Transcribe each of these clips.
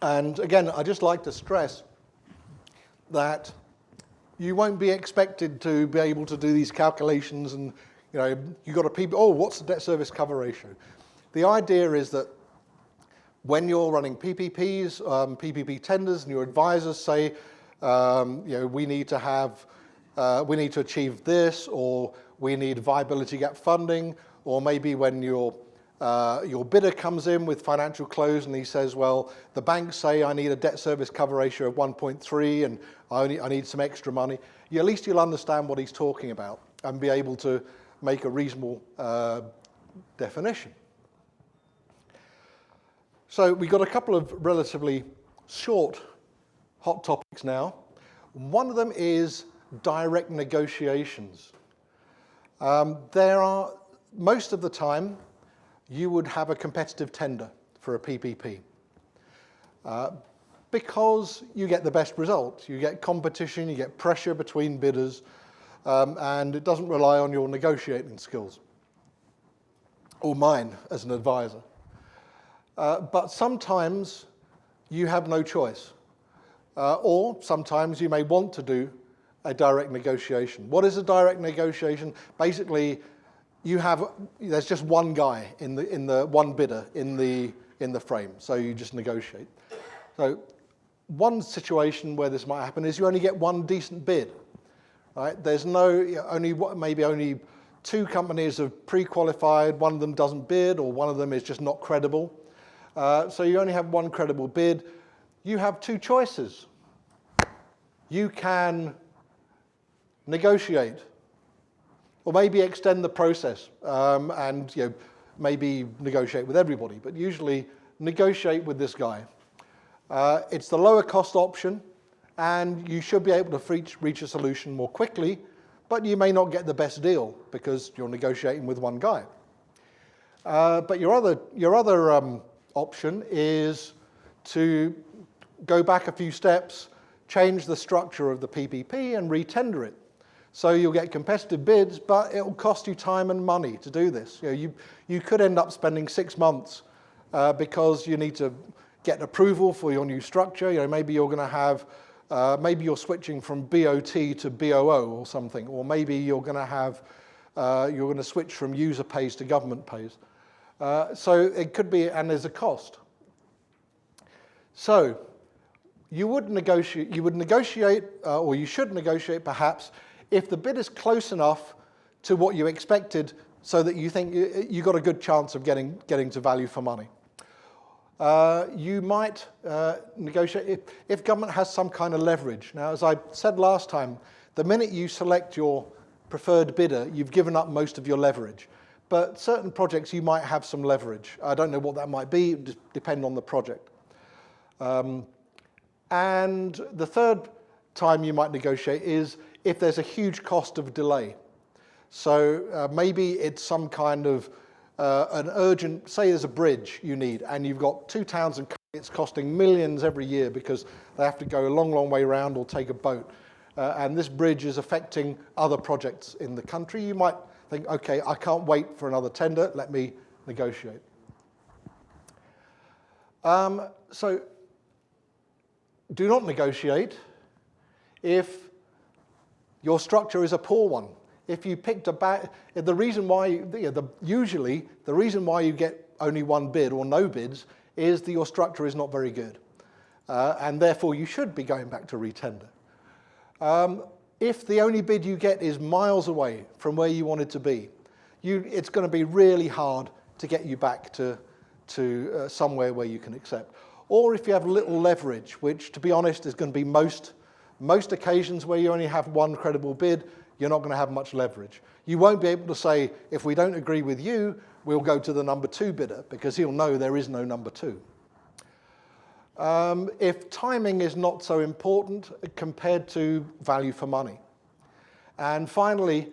And again, I just like to stress that you won't be expected to be able to do these calculations and, you've got to, what's the debt service cover ratio? The idea is that when you're running PPPs, PPP tenders, and your advisors say, we need to achieve this, or we need viability gap funding, or maybe when your bidder comes in with financial close and he says, well, the banks say I need a debt service cover ratio of 1.3 and I need some extra money. At least you'll understand what he's talking about and be able to make a reasonable definition. So we've got a couple of relatively short hot topics now. One of them is direct negotiations. Most of the time, you would have a competitive tender for a PPP because you get the best result. You get competition, you get pressure between bidders, and it doesn't rely on your negotiating skills, or mine as an advisor. But sometimes you have no choice, or sometimes you may want to do a direct negotiation. What is a direct negotiation? Basically, there's just one guy in the one bidder in the frame, so you just negotiate. So one situation where this might happen is you only get one decent bid, right? There's maybe only two companies have pre-qualified, one of them doesn't bid, or one of them is just not credible. So you only have one credible bid. You have two choices. You can negotiate, or maybe extend the process and maybe negotiate with everybody, but usually negotiate with this guy. It's the lower cost option, and you should be able to reach a solution more quickly, but you may not get the best deal because you're negotiating with one guy. But your other option is to go back a few steps, change the structure of the PPP and re-tender it. So you'll get competitive bids, but it'll cost you time and money to do this. You could end up spending 6 months because you need to get approval for your new structure. Maybe you're going to have, maybe you're switching from BOT to BOO or something, or maybe you're going to switch from user pays to government pays. So it could be, and there's a cost. So you would negotiate, or you should negotiate perhaps, if the bid is close enough to what you expected so that you think you got a good chance of getting to value for money. You might negotiate if government has some kind of leverage. Now, as I said last time, the minute you select your preferred bidder, you've given up most of your leverage. But certain projects, you might have some leverage. I don't know what that might be, it depends on the project. And the third time you might negotiate is if there's a huge cost of delay. So maybe it's some kind of an urgent, say there's a bridge you need, and you've got two towns and it's costing millions every year because they have to go a long, long way around or take a boat. And this bridge is affecting other projects in the country. You might think, okay, I can't wait for another tender, let me negotiate. So do not negotiate if your structure is a poor one. If you picked the reason why, usually the reason why you get only one bid or no bids is that your structure is not very good. And therefore you should be going back to retender. If the only bid you get is miles away from where you wanted to be, it's going to be really hard to get you back to somewhere where you can accept. Or if you have little leverage, which to be honest is going to be most occasions where you only have one credible bid, you're not going to have much leverage. You won't be able to say, if we don't agree with you, we'll go to the number 2 bidder, because he'll know there is no number 2. If timing is not so important compared to value for money. And finally,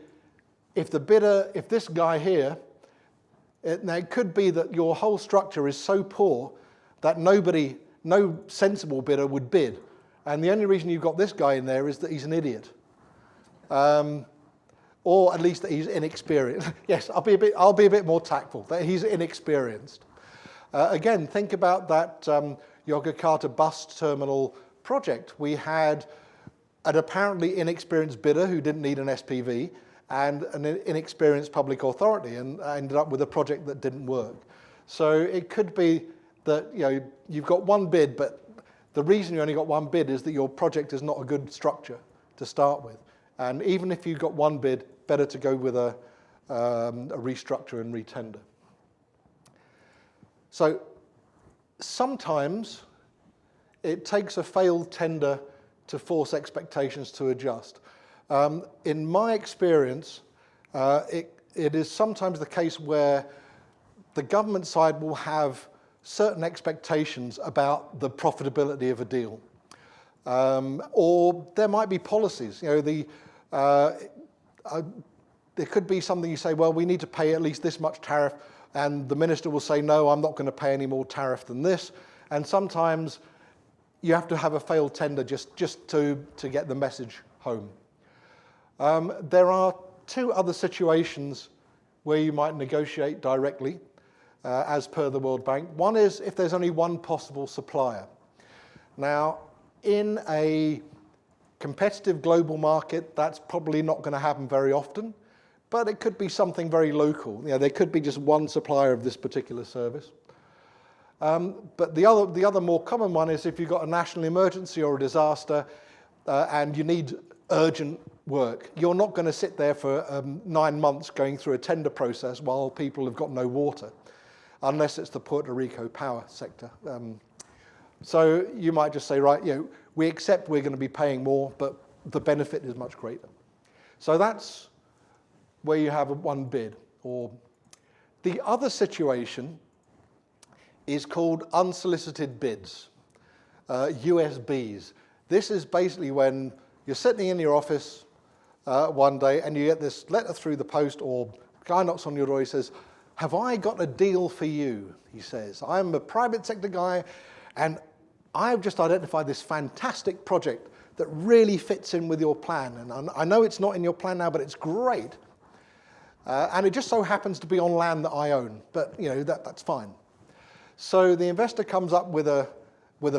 if this guy here, it could be that your whole structure is so poor that no sensible bidder would bid. And the only reason you've got this guy in there is that he's an idiot. Or at least that he's inexperienced. Yes, I'll be a bit more tactful, that he's inexperienced. Again, think about that. Yogyakarta bus terminal project. We had an apparently inexperienced bidder who didn't need an SPV and an inexperienced public authority, and ended up with a project that didn't work. So it could be that you've got one bid, but the reason you only got one bid is that your project is not a good structure to start with. And even if you've got one bid, better to go with a restructure and retender. So sometimes it takes a failed tender to force expectations to adjust. In my experience, it is sometimes the case where the government side will have certain expectations about the profitability of a deal. Or there might be policies. There could be something you say, well, we need to pay at least this much tariff, and the minister will say, no, I'm not going to pay any more tariff than this. And sometimes you have to have a failed tender just to get the message home. There are two other situations where you might negotiate directly, as per the World Bank. One is if there's only one possible supplier. Now, in a competitive global market, that's probably not going to happen very often, but it could be something very local. There could be just one supplier of this particular service. But the other more common one is if you've got a national emergency or a disaster and you need urgent work. You're not going to sit there for 9 months going through a tender process while people have got no water, unless it's the Puerto Rico power sector. So you might just say, right, we accept we're going to be paying more, but the benefit is much greater. So that's where you have one bid. Or the other situation is called unsolicited bids, USBs. This is basically when you're sitting in your office one day and you get this letter through the post, or a guy knocks on your door, he says, have I got a deal for you? He says, I'm a private sector guy and I've just identified this fantastic project that really fits in with your plan. And I know it's not in your plan now, but it's great. And it just so happens to be on land that I own, but that's fine. So the investor comes up with a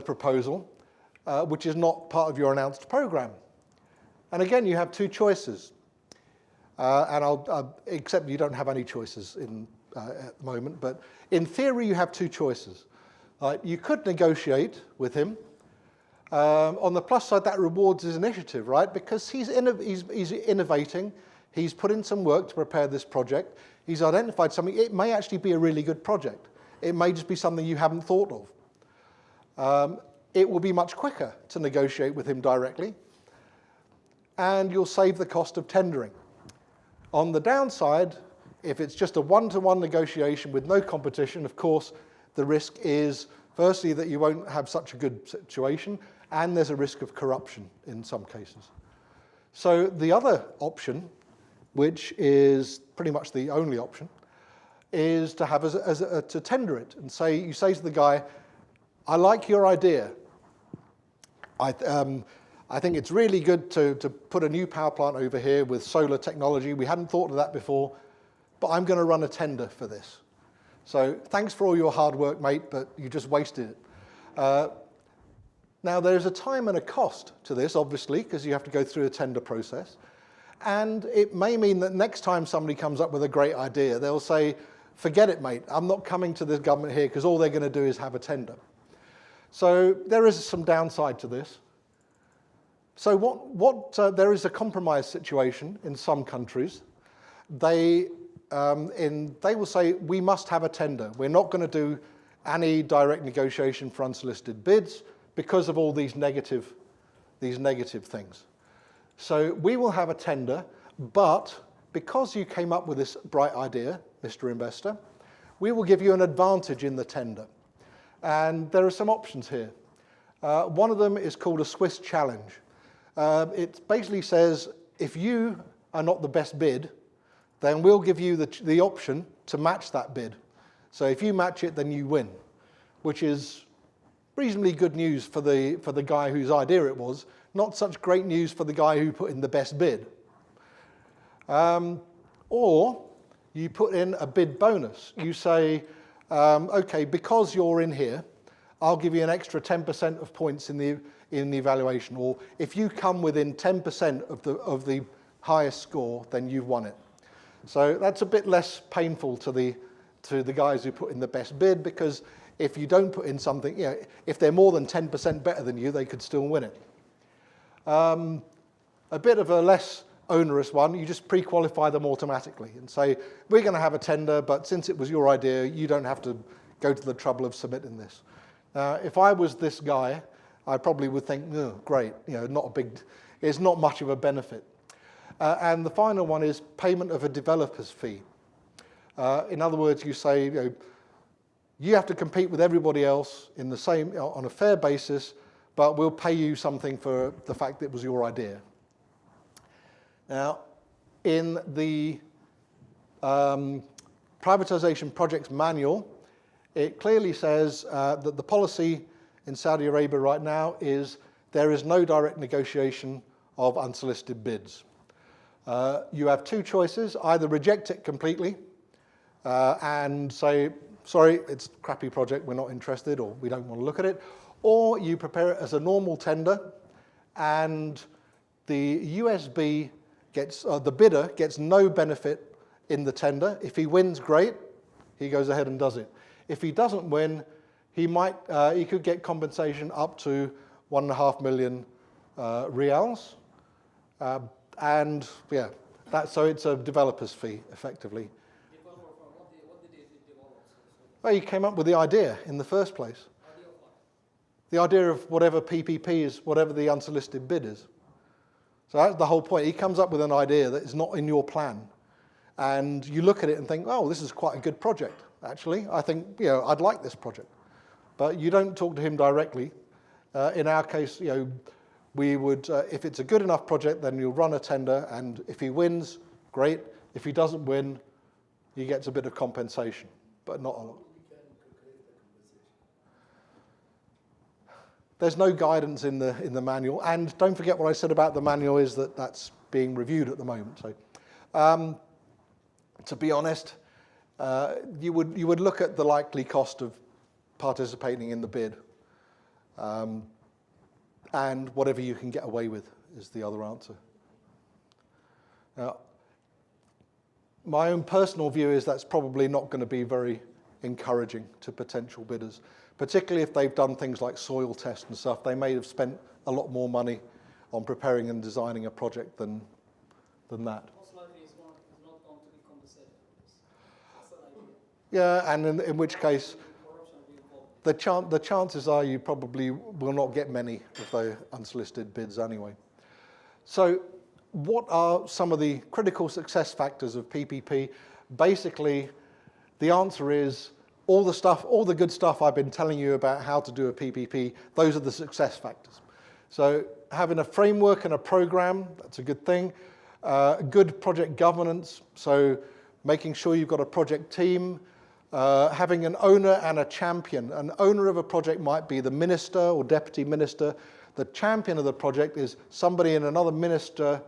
proposal, which is not part of your announced program. And again, you have two choices. Except you don't have any choices at the moment, but in theory, you have two choices. You could negotiate with him. On the plus side, that rewards his initiative, right? Because he's innovating. He's put in some work to prepare this project. He's identified something. It may actually be a really good project. It may just be something you haven't thought of. It will be much quicker to negotiate with him directly, and you'll save the cost of tendering. On the downside, if it's just a one-to-one negotiation with no competition, of course, the risk is, firstly, that you won't have such a good situation, and there's a risk of corruption in some cases. So the other option, which is pretty much the only option, is to have to tender it and you say to the guy, I like your idea. I think it's really good to put a new power plant over here with solar technology. We hadn't thought of that before, but I'm going to run a tender for this. So thanks for all your hard work, mate, but you just wasted it. Now, there's a time and a cost to this, obviously, because you have to go through a tender process. And it may mean that next time somebody comes up with a great idea, they'll say, forget it, mate. I'm not coming to the government here because all they're going to do is have a tender. So there is some downside to this. So there is a compromise situation in some countries. They will say, we must have a tender. We're not going to do any direct negotiation for unsolicited bids because of all these negative things. So we will have a tender, but because you came up with this bright idea, Mr. Investor, we will give you an advantage in the tender. And there are some options here. One of them is called a Swiss challenge. It basically says, if you are not the best bid, then we'll give you the option to match that bid. So if you match it, then you win, which is reasonably good news for the guy whose idea it was, not such great news for the guy who put in the best bid. Or you put in a bid bonus. You say, okay, because you're in here, I'll give you an extra 10% of points in the evaluation. Or if you come within 10% of the highest score, then you've won it. So that's a bit less painful to the guys who put in the best bid, because if you don't put in something, if they're more than 10% better than you, they could still win it. A bit of a less onerous one, you just pre-qualify them automatically and say, we're going to have a tender, but since it was your idea, you don't have to go to the trouble of submitting this. If I was this guy, I probably would think, oh, great, it's not much of a benefit. And the final one is payment of a developer's fee. In other words, you say, you have to compete with everybody else in the same, on a fair basis, but we'll pay you something for the fact that it was your idea. Now, in the privatization projects manual, it clearly says that the policy in Saudi Arabia right now is there is no direct negotiation of unsolicited bids. You have two choices: either reject it completely and say, sorry, it's a crappy project, we're not interested, or we don't want to look at it, or you prepare it as a normal tender, and the USB gets, the bidder gets no benefit in the tender. If he wins, great, he goes ahead and does it. If he doesn't win, he could get compensation up to 1.5 million reals, and yeah, so it's a developer's fee effectively. What did he develop? Well, he came up with the idea in the first place. The idea of whatever PPP is, whatever the unsolicited bid is. So that's the whole point. He comes up with an idea that is not in your plan. And you look at it and think, oh, this is quite a good project, actually. I think, I'd like this project. But you don't talk to him directly. In our case, we would, if it's a good enough project, then you'll run a tender, and if he wins, great. If he doesn't win, he gets a bit of compensation, but not a lot. There's no guidance in the manual, and don't forget what I said about the manual is that that's being reviewed at the moment. So, to be honest, you would look at the likely cost of participating in the bid, and whatever you can get away with is the other answer. Now, my own personal view is that's probably not going to be very encouraging to potential bidders, particularly if they've done things like soil tests and stuff. They may have spent a lot more money on preparing and designing a project than that. Most likely it's not going to be compensated for this. That's an idea. Yeah, and in which case, the chances are you probably will not get many of the unsolicited bids anyway. So what are some of the critical success factors of PPP? Basically, the answer is all the good stuff I've been telling you about how to do a PPP, those are the success factors. So having a framework and a program, that's a good thing. Good project governance, so making sure you've got a project team. Having an owner and a champion. An owner of a project might be the minister or deputy minister. The champion of the project is somebody in another minister,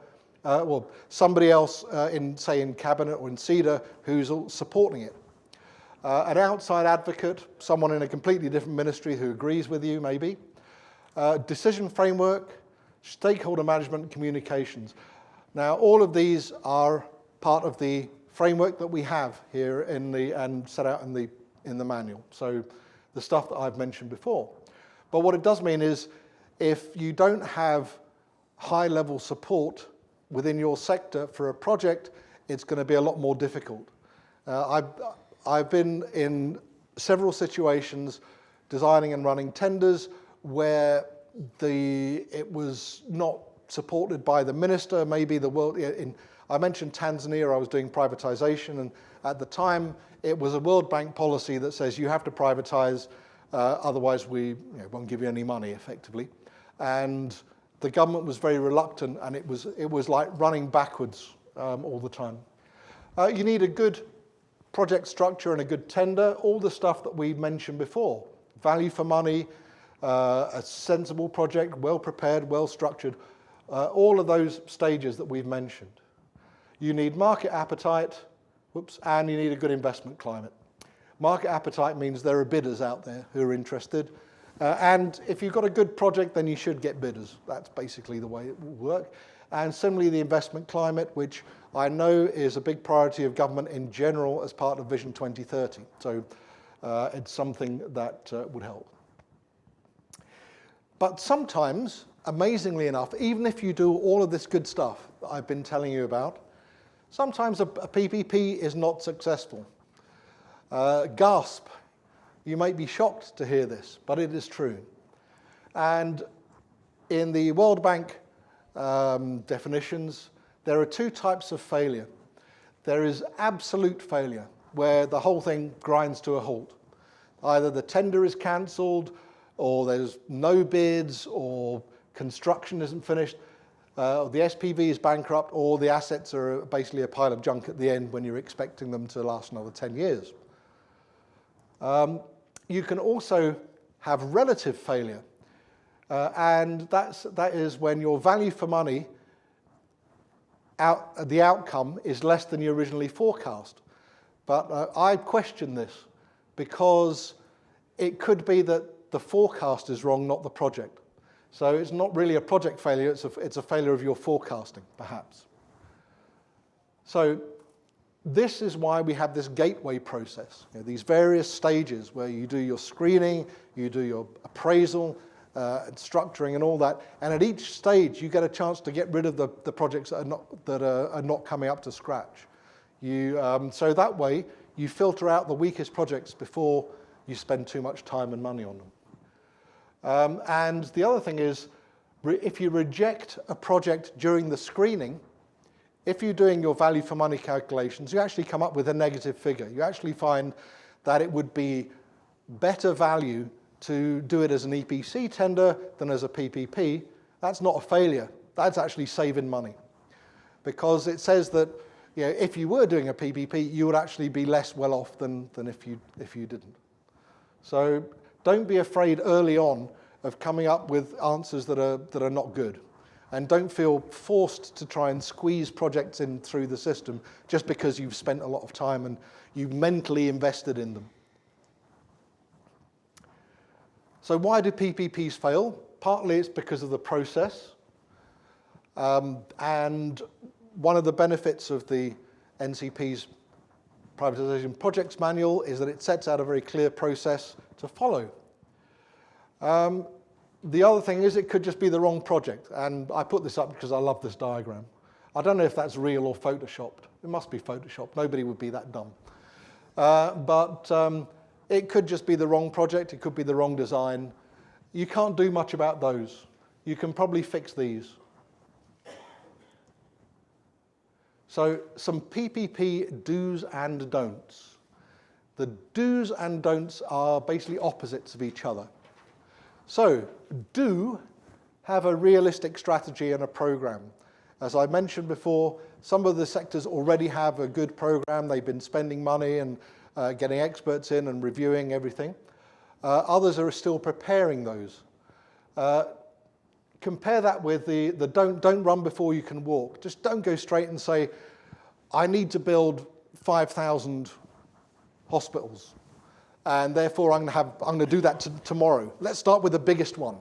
somebody else in cabinet or in CEDA who's supporting it. An outside advocate, someone in a completely different ministry who agrees with you, maybe. Decision framework, stakeholder management, communications. Now, all of these are part of the framework that we have here and set out in the manual. So the stuff that I've mentioned before. But what it does mean is if you don't have high-level support within your sector for a project, it's going to be a lot more difficult. I've been in several situations designing and running tenders where it was not supported by the minister, maybe the world. I mentioned Tanzania, I was doing privatization, and at the time it was a World Bank policy that says you have to privatize, otherwise we won't give you any money, effectively. And the government was very reluctant, and it was like running backwards all the time. You need a good project structure and a good tender, all the stuff that we mentioned before. Value for money, a sensible project, well prepared, well structured, all of those stages that we've mentioned. You need market appetite, and you need a good investment climate. Market appetite means there are bidders out there who are interested. And if you've got a good project, then you should get bidders. That's basically the way it will work. And similarly, the investment climate, which I know is a big priority of government in general as part of Vision 2030. So it's something that would help. But sometimes, amazingly enough, even if you do all of this good stuff that I've been telling you about, sometimes a PPP is not successful. Gasp. You might be shocked to hear this, but it is true. And in the World Bank definitions, there are two types of failure. There is absolute failure, where the whole thing grinds to a halt. Either the tender is cancelled, or there's no bids, or construction isn't finished, the SPV is bankrupt, or the assets are basically a pile of junk at the end when you're expecting them to last another 10 years. You can also have relative failure, and that is when your value for money, the outcome is less than you originally forecast. But I question this because it could be that the forecast is wrong, not the project. So it's not really a project failure, it's a failure of your forecasting, perhaps. So this is why we have this gateway process, these various stages where you do your screening, you do your appraisal, and structuring and all that, and at each stage you get a chance to get rid of the projects that are not coming up to scratch. So that way you filter out the weakest projects before you spend too much time and money on them. And the other thing is, if you reject a project during the screening, if you're doing your value for money calculations, you actually come up with a negative figure. You actually find that it would be better value to do it as an EPC tender than as a PPP. That's not a failure. That's actually saving money. Because it says that if you were doing a PPP, you would actually be less well off than if you didn't. So don't be afraid early on of coming up with answers that are not good. And don't feel forced to try and squeeze projects in through the system just because you've spent a lot of time and you've mentally invested in them. So why do PPPs fail? Partly it's because of the process. And one of the benefits of the NCP's Privatisation Projects Manual is that it sets out a very clear process to follow. The other thing is it could just be the wrong project. And I put this up because I love this diagram. I don't know if that's real or photoshopped. It must be photoshopped. Nobody would be that dumb. But it could just be the wrong project. It could be the wrong design. You can't do much about those. You can probably fix these. So some PPP do's and don'ts. The do's and don'ts are basically opposites of each other. So, do have a realistic strategy and a program. As I mentioned before, some of the sectors already have a good program. They've been spending money and getting experts in and reviewing everything. Others are still preparing those. Compare that with the don't run before you can walk. Just don't go straight and say, I need to build 5,000 hospitals. And therefore, I'm going to do that tomorrow. Let's start with the biggest one,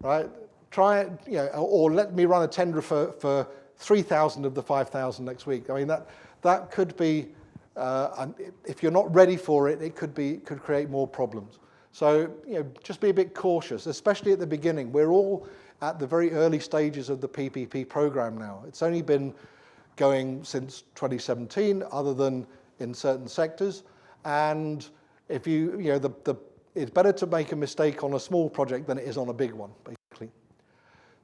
right? Try it, or let me run a tender for 3,000 of the 5,000 next week. I mean, that could be, if you're not ready for it, it could create more problems. So, just be a bit cautious, especially at the beginning. We're all at the very early stages of the PPP program now. It's only been going since 2017, other than in certain sectors, and if it's better to make a mistake on a small project than it is on a big one, basically.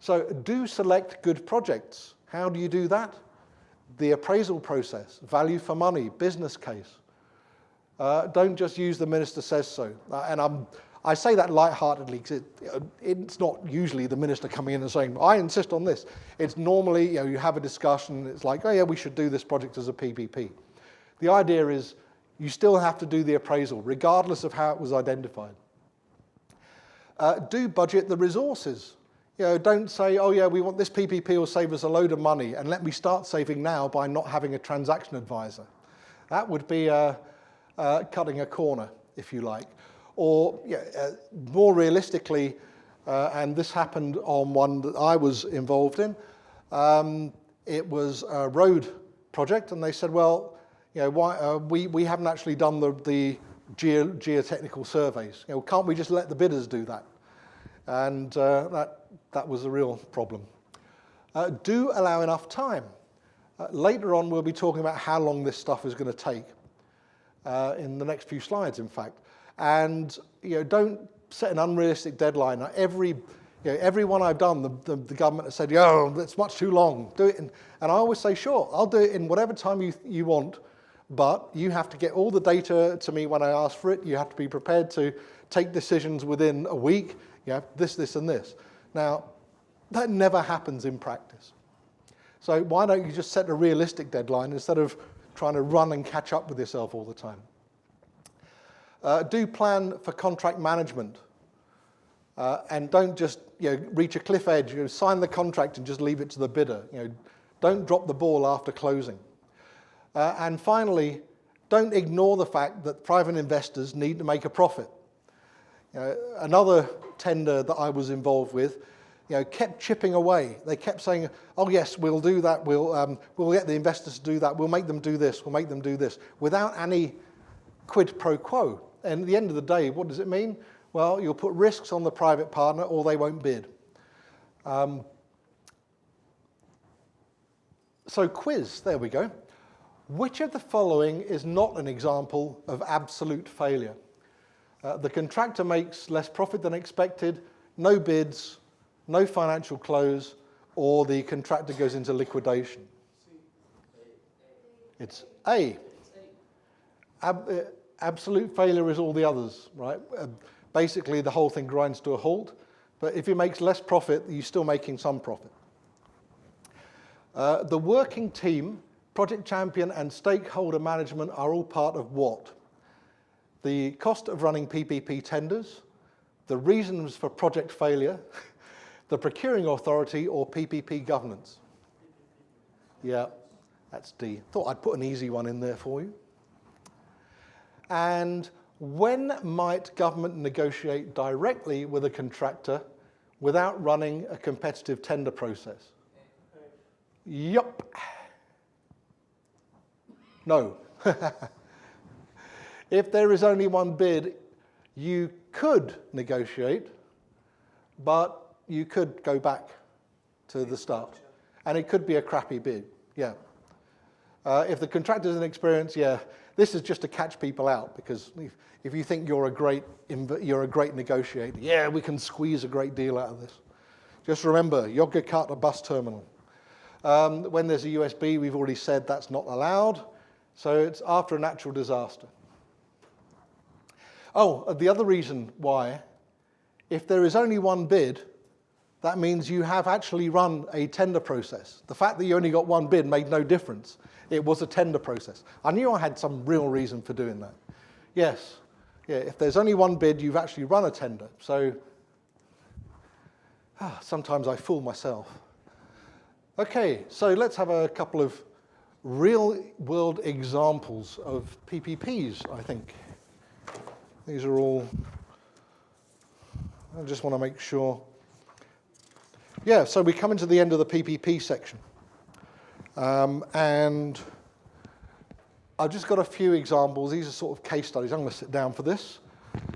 So do select good projects. How do you do that? The appraisal process, value for money, business case. Don't just use the minister says so. And I say that lightheartedly because it's not usually the minister coming in and saying, I insist on this. It's normally, you have a discussion, it's like, oh yeah, we should do this project as a PPP. The idea is, you still have to do the appraisal, regardless of how it was identified. Do budget the resources. Don't say, oh yeah, we want this PPP will save us a load of money, and let me start saving now by not having a transaction advisor. That would be cutting a corner, if you like. Or more realistically, and this happened on one that I was involved in, it was a road project, and they said, well, why, we haven't actually done the geotechnical surveys. Can't we just let the bidders do that? And that was a real problem. Do allow enough time. Later on, we'll be talking about how long this stuff is going to take in the next few slides, in fact. And don't set an unrealistic deadline. Every one I've done, the government has said, it's much too long. Do it and I always say, sure, I'll do it in whatever time you want, but you have to get all the data to me when I ask for it. You have to be prepared to take decisions within a week. This, and this. Now, that never happens in practice. So why don't you just set a realistic deadline instead of trying to run and catch up with yourself all the time? Do plan for contract management. And don't just reach a cliff edge, sign the contract and just leave it to the bidder. Don't drop the ball after closing. And finally, don't ignore the fact that private investors need to make a profit. Another tender that I was involved with, kept chipping away. They kept saying, oh yes, we'll do that, we'll get the investors to do that, we'll make them do this, we'll make them do this, without any quid pro quo. And at the end of the day, what does it mean? Well, you'll put risks on the private partner or they won't bid. So quiz, there we go. Which of the following is not an example of absolute failure? The contractor makes less profit than expected, no bids, no financial close, or the contractor goes into liquidation. It's A. Absolute failure is all the others, right? Basically, the whole thing grinds to a halt. But if it makes less profit, you're still making some profit. The working team, project champion, and stakeholder management are all part of what? The cost of running PPP tenders, the reasons for project failure, the procuring authority, or PPP governance. Yeah, that's D. Thought I'd put an easy one in there for you. And when might government negotiate directly with a contractor without running a competitive tender process? Yup. No. If there is only one bid, you could negotiate, but you could go back to the start. And it could be a crappy bid, yeah. If the contractor's inexperienced, yeah, this is just to catch people out, because if you think you're a great negotiator, yeah, we can squeeze a great deal out of this. Just remember, Yogyakarta bus terminal. When there's a USB, we've already said that's not allowed, so it's after a natural disaster. Oh, the other reason why, if there is only one bid, that means you have actually run a tender process. The fact that you only got one bid made no difference. It was a tender process. I knew I had some real reason for doing that. Yes, yeah, if there's only one bid, you've actually run a tender. So sometimes I fool myself. Okay, so let's have a couple of real-world examples of PPPs, I think. These are all, I just want to make sure. Yeah, so we come into the end of the PPP section. And I've just got a few examples. These are sort of case studies. I'm going to sit down for this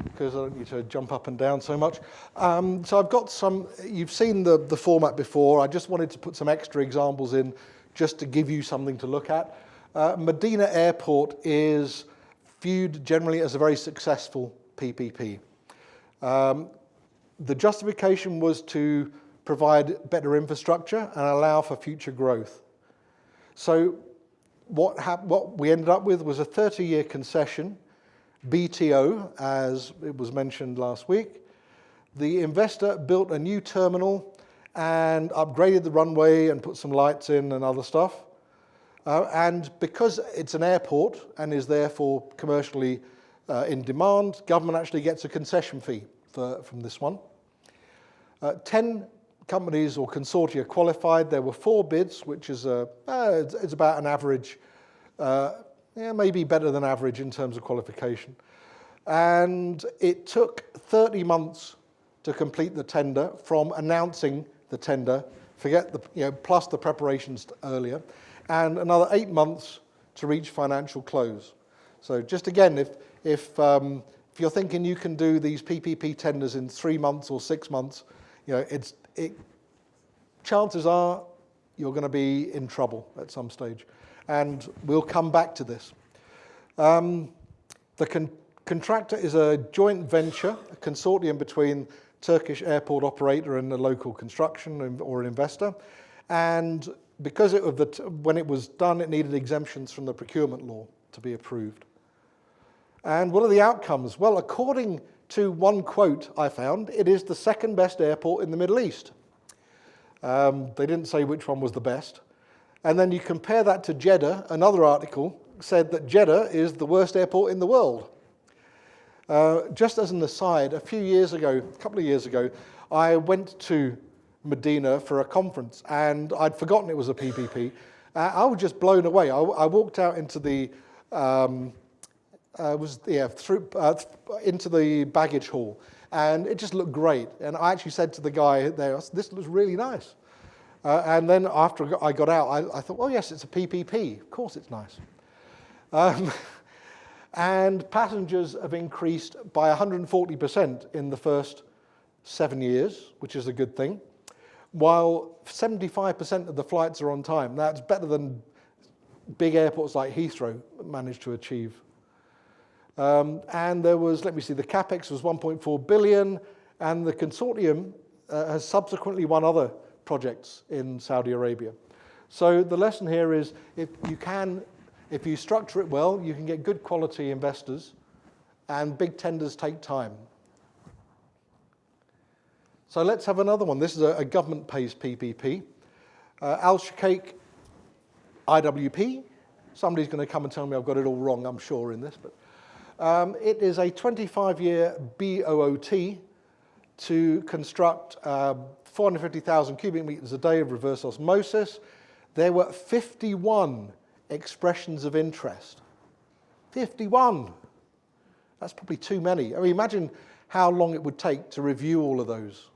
because I don't need to jump up and down so much. So I've got some, you've seen the format before. I just wanted to put some extra examples in just to give you something to look at. Medina Airport is viewed generally as a very successful PPP. The justification was to provide better infrastructure and allow for future growth. So what we ended up with was a 30-year concession, BTO, as it was mentioned last week. The investor built a new terminal and upgraded the runway and put some lights in and other stuff. And because it's an airport and is therefore commercially in demand, government actually gets a concession fee from this one. 10 companies or consortia qualified. There were 4 bids, which is it's about an average, maybe better than average in terms of qualification. And it took 30 months to complete the tender from announcing the tender, forget the, plus the preparations earlier, and another 8 months to reach financial close. So just again, if you're thinking you can do these PPP tenders in 3 months or 6 months, chances are you're going to be in trouble at some stage. And we'll come back to this. The contractor is a joint venture, a consortium between Turkish airport operator and a local construction or an investor. And because when it was done, it needed exemptions from the procurement law to be approved. And what are the outcomes? Well, according to one quote I found, it is the second best airport in the Middle East. They didn't say which one was the best. And then you compare that to Jeddah, another article said that Jeddah is the worst airport in the world. Just as an aside, a couple of years ago, I went to Medina for a conference, and I'd forgotten it was a PPP. I was just blown away. I walked out into the into the baggage hall, and it just looked great. And I actually said to the guy there, "This looks really nice." And then after I got out, I thought, "Oh yes, it's a PPP. Of course, it's nice." And passengers have increased by 140% in the first 7 years, which is a good thing, while 75% of the flights are on time. That's better than big airports like Heathrow managed to achieve. And there was, let me see, the capex was 1.4 billion, and the consortium has subsequently won other projects in Saudi Arabia. So the lesson here is if you structure it well, you can get good quality investors, and big tenders take time. So let's have another one. This is a government pays PPP. Al Shaqaiq IWP. Somebody's going to come and tell me I've got it all wrong, I'm sure, in this. But it is a 25-year BOOT to construct 450,000 cubic meters a day of reverse osmosis. There were 51 expressions of interest. 51. That's probably too many. I mean, imagine how long it would take to review all of those.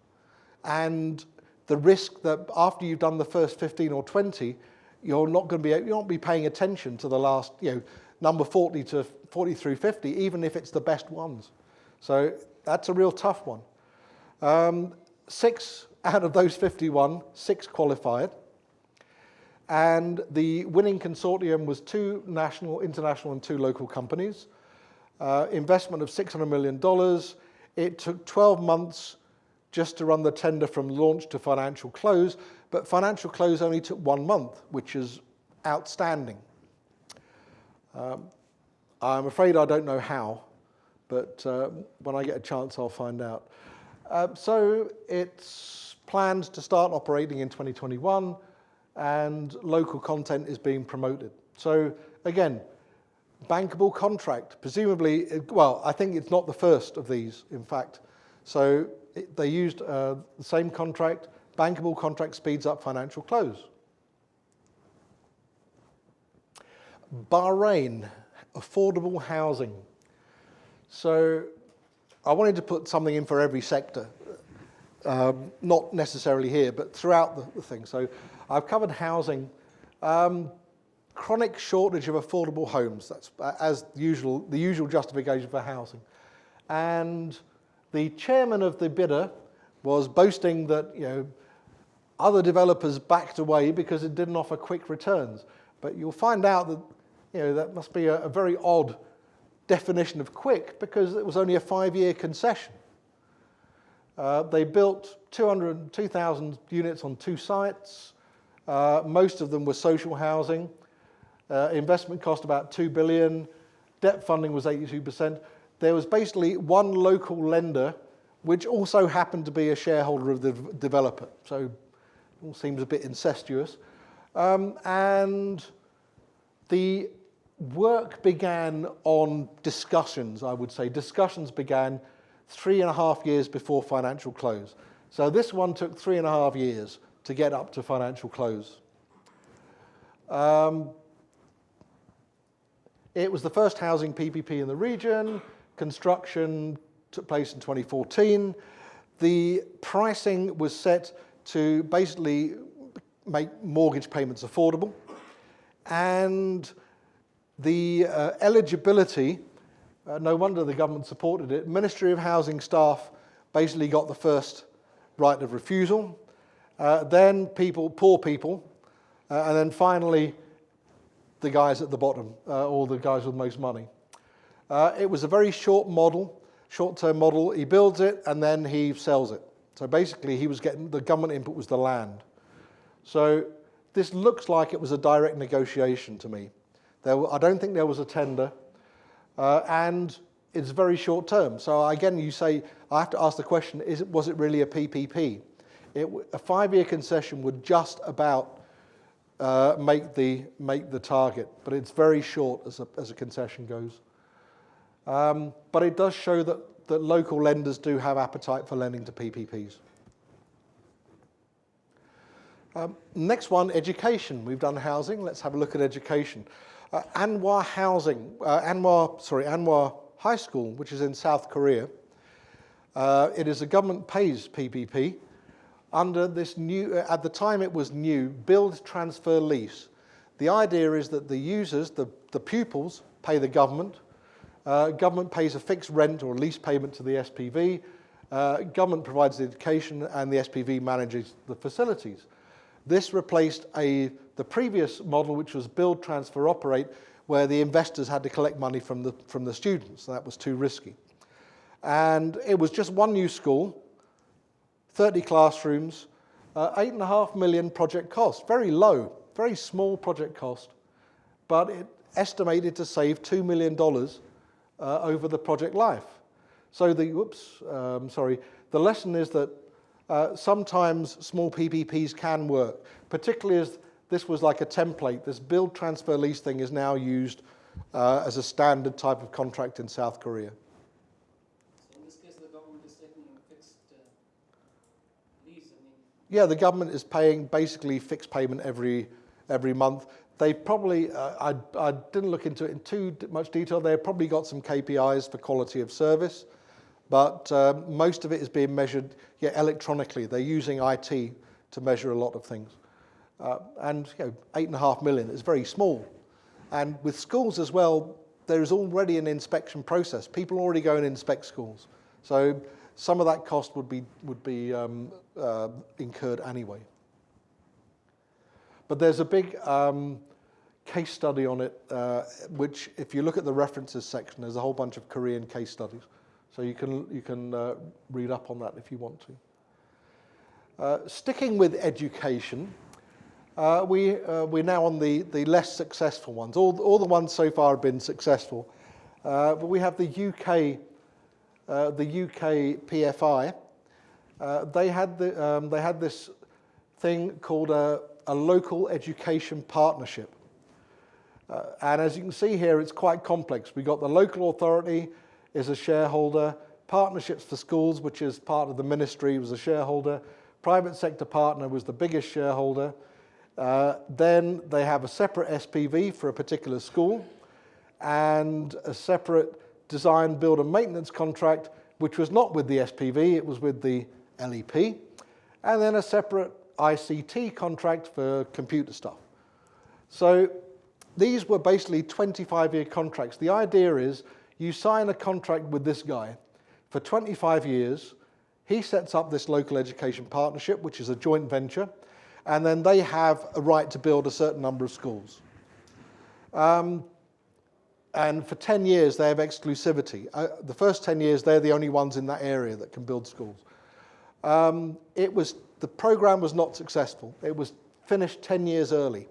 And the risk that after you've done the first 15 or 20, you're not going to be paying attention to the last, number 40 through 50, even if it's the best ones. So that's a real tough one. 6 out of those 51, 6 qualified. And the winning consortium was 2 international and 2 local companies. Investment of $600 million. It took 12 months just to run the tender from launch to financial close, but financial close only took 1 month, which is outstanding. I'm afraid I don't know how, but when I get a chance, I'll find out. So it's planned to start operating in 2021, and local content is being promoted. So again, bankable contract, presumably, well, I think it's not the first of these, in fact. So they used the same contract. Bankable contract speeds up financial close. Bahrain, affordable housing. So I wanted to put something in for every sector, not necessarily here, but throughout the thing. So I've covered housing. Chronic shortage of affordable homes. That's as usual, the usual justification for housing. And the chairman of the bidder was boasting that other developers backed away because it didn't offer quick returns. But you'll find out that that must be a very odd definition of quick, because it was only a 5-year concession. They built 2,000 units on 2 sites. Most of them were social housing. Investment cost about $2 billion. Debt funding was 82%. There was basically one local lender, which also happened to be a shareholder of the developer. So it all seems a bit incestuous. And the work began on discussions, I would say. Discussions began 3.5 years before financial close. So this one took 3.5 years to get up to financial close. It was the first housing PPP in the region. construction took place in 2014. The pricing was set to basically make mortgage payments affordable, and the eligibility, no wonder the government supported it. Ministry of Housing staff basically got the first right of refusal, then poor people, and then finally the guys at the bottom, or the guys with most money. It was a very short-term model. He builds it and then he sells it. So basically he was getting, the government input was the land. So this looks like it was a direct negotiation to me. I don't think there was a tender, and it's very short term. So again, I have to ask the question, was it really a PPP? A 5-year concession would just about make the target, but it's very short as a concession goes. But it does show that local lenders do have appetite for lending to PPPs. Next one, education. We've done housing. Let's have a look at education. Anwar High School, which is in South Korea. It is a government pays PPP under this new, at the time it was new, build, transfer, lease. The idea is that the users, the pupils, pay the government. Government pays a fixed rent or lease payment to the SPV. Government provides the education and the SPV manages the facilities. This replaced the previous model, which was build, transfer, operate, where the investors had to collect money from the students. That was too risky. And it was just one new school, 30 classrooms, 8.5 million project cost. Very low, very small project cost, but it estimated to save $2 million over the project life. So the lesson is that sometimes small PPPs can work, particularly as this was like a template. This build, transfer, lease thing is now used as a standard type of contract in South Korea. So in this case, the government is taking a fixed lease. Yeah, the government is paying basically fixed payment every month. They probably, I didn't look into it in too much detail. They've probably got some KPIs for quality of service, but most of it is being measured electronically. They're using IT to measure a lot of things. And 8.5 million is very small. And with schools as well, there is already an inspection process. People already go and inspect schools. So some of that cost would be incurred anyway. But there's a big case study on it, which if you look at the references section, there's a whole bunch of Korean case studies. So you can read up on that if you want to. Sticking with education, we're now on the less successful ones. All the ones so far have been successful. But we have the UK PFI. They had this thing called a local education partnership. And as you can see here, it's quite complex. We've got the local authority is a shareholder, Partnerships for Schools, which is part of the ministry, was a shareholder, private sector partner was the biggest shareholder. Then they have a separate SPV for a particular school and a separate design, build and maintenance contract, which was not with the SPV, it was with the LEP, and then a separate ICT contract for computer stuff. So these were basically 25-year contracts. The idea is you sign a contract with this guy for 25 years. He sets up this local education partnership, which is a joint venture, and then they have a right to build a certain number of schools. And for 10 years, they have exclusivity. The first 10 years, they're the only ones in that area that can build schools. The program was not successful. It was finished 10 years early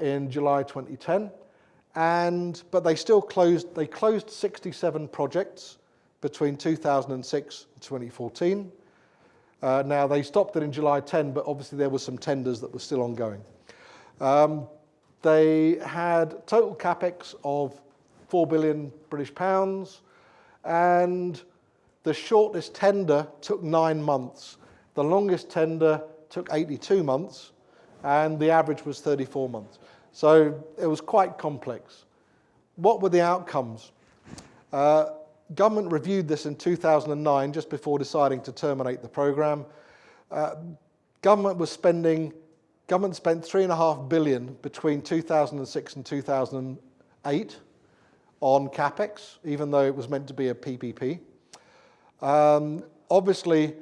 in July 2010. But they still closed 67 projects between 2006 and 2014. Now, they stopped it in July 10, but obviously there were some tenders that were still ongoing. They had total capex of 4 billion British pounds, and the shortest tender took 9 months. The longest tender took 82 months, and the average was 34 months. So it was quite complex. What were the outcomes? Government reviewed this in 2009, just before deciding to terminate the program. Government spent $3.5 billion between 2006 and 2008 on CapEx, even though it was meant to be a PPP. Obviously,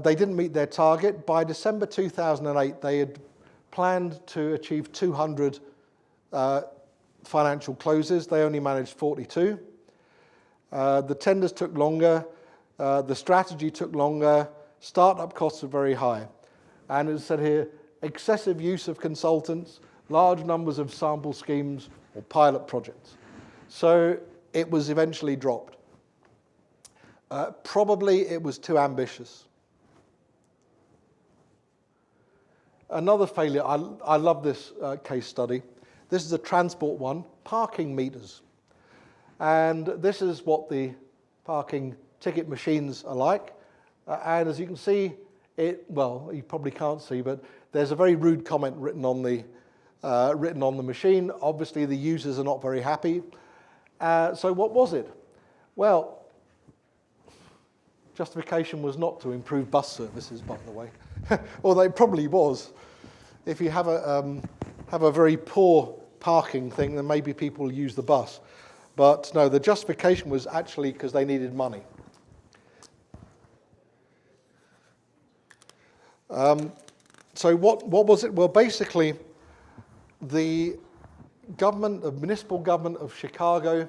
they didn't meet their target. By December 2008, they had planned to achieve 200 financial closes. They only managed 42. The tenders took longer. The strategy took longer. Startup costs were very high. And as said here, excessive use of consultants, large numbers of sample schemes or pilot projects. So it was eventually dropped. Probably it was too ambitious. Another failure, I love this case study. This is a transport one, parking meters. And this is what the parking ticket machines are like. And as you can see, well, you probably can't see, but there's a very rude comment written on the machine. Obviously, the users are not very happy. So what was it? Well, justification was not to improve bus services, by the way. Although it probably was. If you have a very poor parking thing, then maybe people use the bus. But no, the justification was actually because they needed money. So what was it? Well, basically, the municipal government of Chicago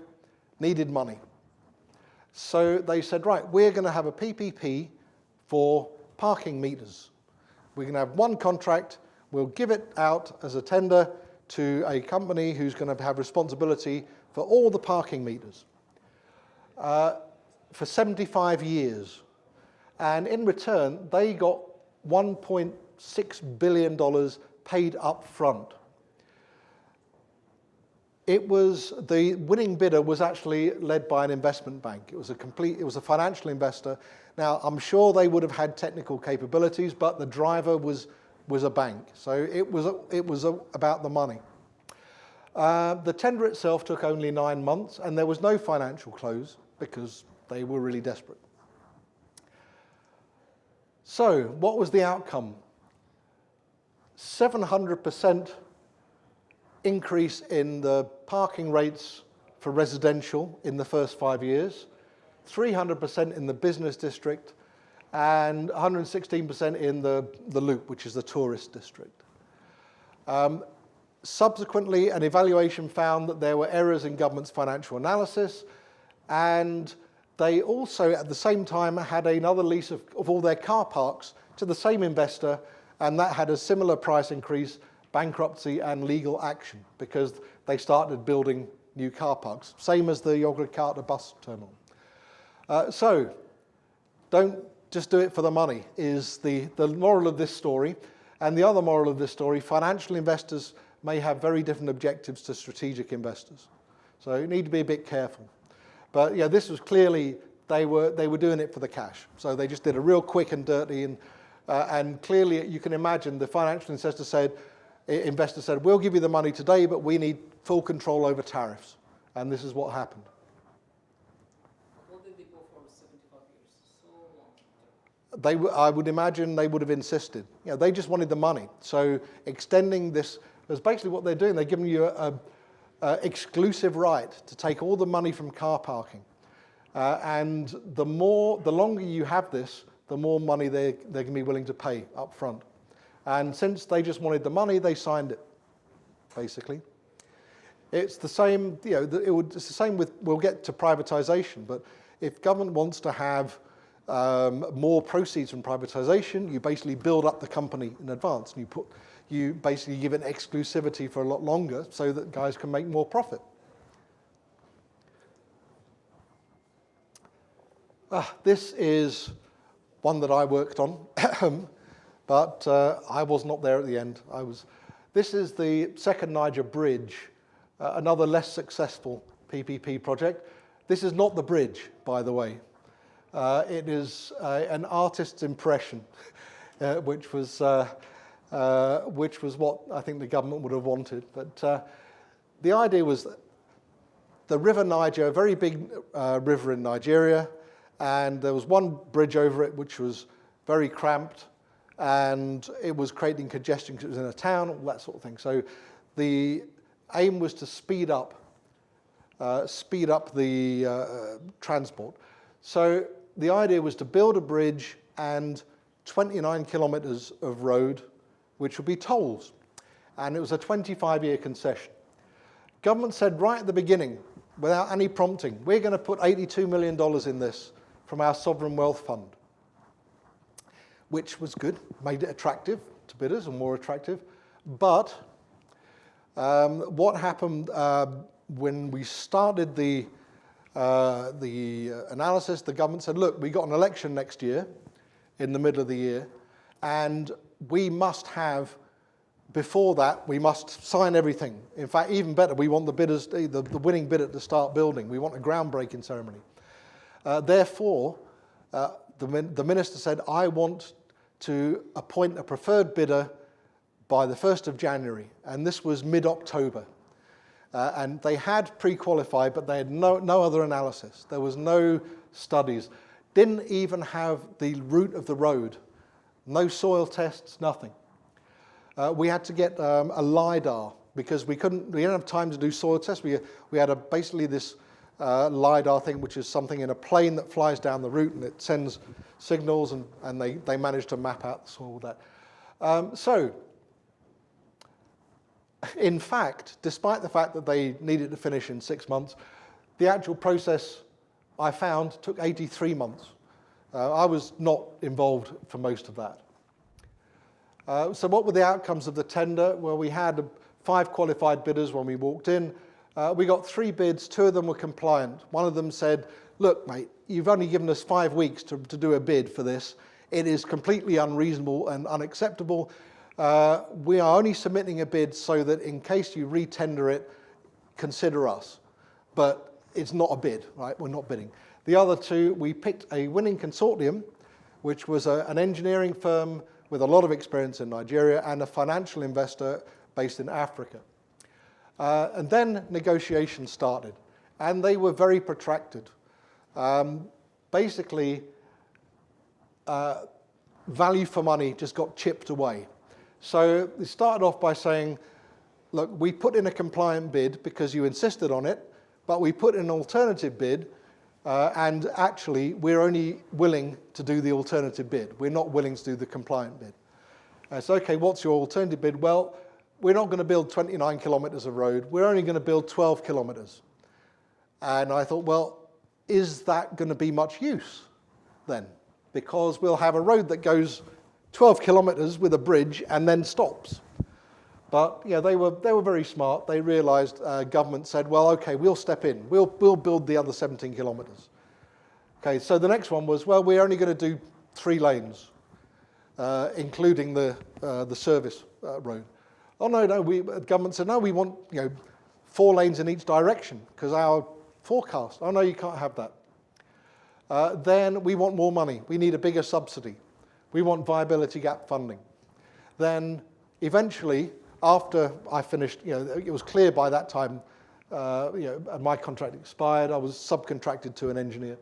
needed money. So they said, right, we're going to have a PPP for parking meters. We're going to have one contract. We'll give it out as a tender to a company who's going to have responsibility for all the parking meters for 75 years. And in return, they got $1.6 billion paid up front. The winning bidder was actually led by an investment bank. It was a financial investor. Now, I'm sure they would have had technical capabilities, but the driver was a bank. So it was about the money. The tender itself took only 9 months, and there was no financial close because they were really desperate. So what was the outcome? 700% increase in the parking rates for residential in the first 5 years, 300% in the business district, and 116% in the Loop, which is the tourist district. Subsequently, an evaluation found that there were errors in government's financial analysis, and they also, at the same time, had another lease of all their car parks to the same investor, and that had a similar price increase, bankruptcy, and legal action, because they started building new car parks, same as the Yogyakarta bus terminal. So, don't just do it for the money, is the moral of this story. And the other moral of this story, financial investors may have very different objectives to strategic investors. So you need to be a bit careful. But yeah, this was clearly, they were doing it for the cash. So they just did a real quick and dirty, and clearly you can imagine the financial investor said, we'll give you the money today, but we need full control over tariffs. And this is what happened. What did they go for 75 years? So long. I would imagine they would have insisted. You know, they just wanted the money. So extending this is basically what they're doing. They're giving you an exclusive right to take all the money from car parking. And the longer you have this, the more money they're going to be willing to pay up front. And since they just wanted the money, they signed it, basically. It's the same, it's the same with, we'll get to privatization, but if government wants to have more proceeds from privatization, you basically build up the company in advance, and you basically give it exclusivity for a lot longer so that guys can make more profit. This is one that I worked on, but I was not there at the end. This is the Second Niger Bridge, another less successful PPP project. This is not the bridge, by the way. It is an artist's impression, which was what I think the government would have wanted. But the idea was that the River Niger, a very big river in Nigeria, and there was one bridge over it which was very cramped, and it was creating congestion because it was in a town, all that sort of thing. So the aim was to speed up the transport. So the idea was to build a bridge and 29 kilometers of road, which would be tolls. And it was a 25-year concession. Government said right at the beginning, without any prompting, we're going to put $82 million in this from our sovereign wealth fund, which was good, made it attractive to bidders and more attractive. But what happened when we started the analysis, the government said, look, we got an election next year, in the middle of the year, and we must have, before that, we must sign everything. In fact, even better, we want the bidders, the winning bidder to start building. We want a groundbreaking ceremony. Therefore, the minister said, I want to appoint a preferred bidder by the 1st of January, and this was mid-October. And they had pre-qualified, but they had no other analysis. There was no studies. Didn't even have the route of the road. No soil tests, nothing. We had to get a LiDAR because we didn't have time to do soil tests. We had basically this LiDAR thing, which is something in a plane that flies down the route and it sends signals, and they managed to map out the soil with that. So, in fact, despite the fact that they needed to finish in 6 months, the actual process, I found, took 83 months. I was not involved for most of that. So what were the outcomes of the tender? Well, we had 5 qualified bidders when we walked in. We got 3 bids, 2 of them were compliant. One of them said, look, mate, you've only given us 5 weeks to do a bid for this. It is completely unreasonable and unacceptable. We are only submitting a bid so that in case you re-tender it, consider us. But it's not a bid, right? We're not bidding. The other 2, we picked a winning consortium, which was an engineering firm with a lot of experience in Nigeria and a financial investor based in Africa. And then negotiations started, and they were very protracted. Basically, value for money just got chipped away. So they started off by saying, look, we put in a compliant bid because you insisted on it, but we put in an alternative bid, and actually we're only willing to do the alternative bid. We're not willing to do the compliant bid. So, okay, what's your alternative bid? Well, we're not going to build 29 kilometers of road. We're only going to build 12 kilometers. And I thought, well, is that going to be much use then? Because we'll have a road that goes 12 kilometers with a bridge and then stops. But yeah, they were very smart. They realized government said, well, okay, we'll step in. We'll build the other 17 kilometers. Okay, so the next one was, well, we're only going to do 3 lanes, including the service road. Oh, no, the government said, no, we want 4 lanes in each direction because our forecast. Oh, no, you can't have that. Then we want more money. We need a bigger subsidy. We want viability gap funding. Then eventually, after I finished, it was clear by that time, my contract expired. I was subcontracted to an engineer.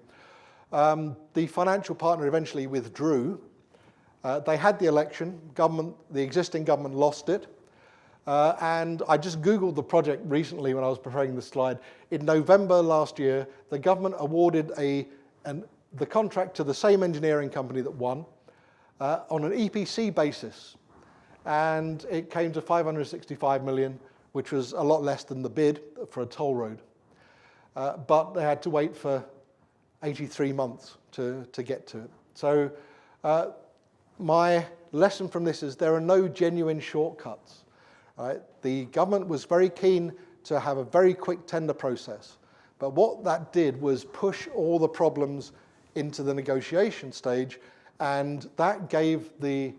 The financial partner eventually withdrew. They had the election. The existing government lost it. And I just Googled the project recently when I was preparing this slide. In November last year, the government awarded the contract to the same engineering company that won on an EPC basis. And it came to 565 million, which was a lot less than the bid for a toll road. But they had to wait for 83 months to get to it. So my lesson from this is there are no genuine shortcuts. Right? The government was very keen to have a very quick tender process. But what that did was push all the problems into the negotiation stage, and that gave the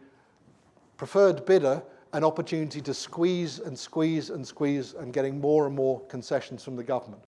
preferred bidder an opportunity to squeeze and squeeze and squeeze and getting more and more concessions from the government.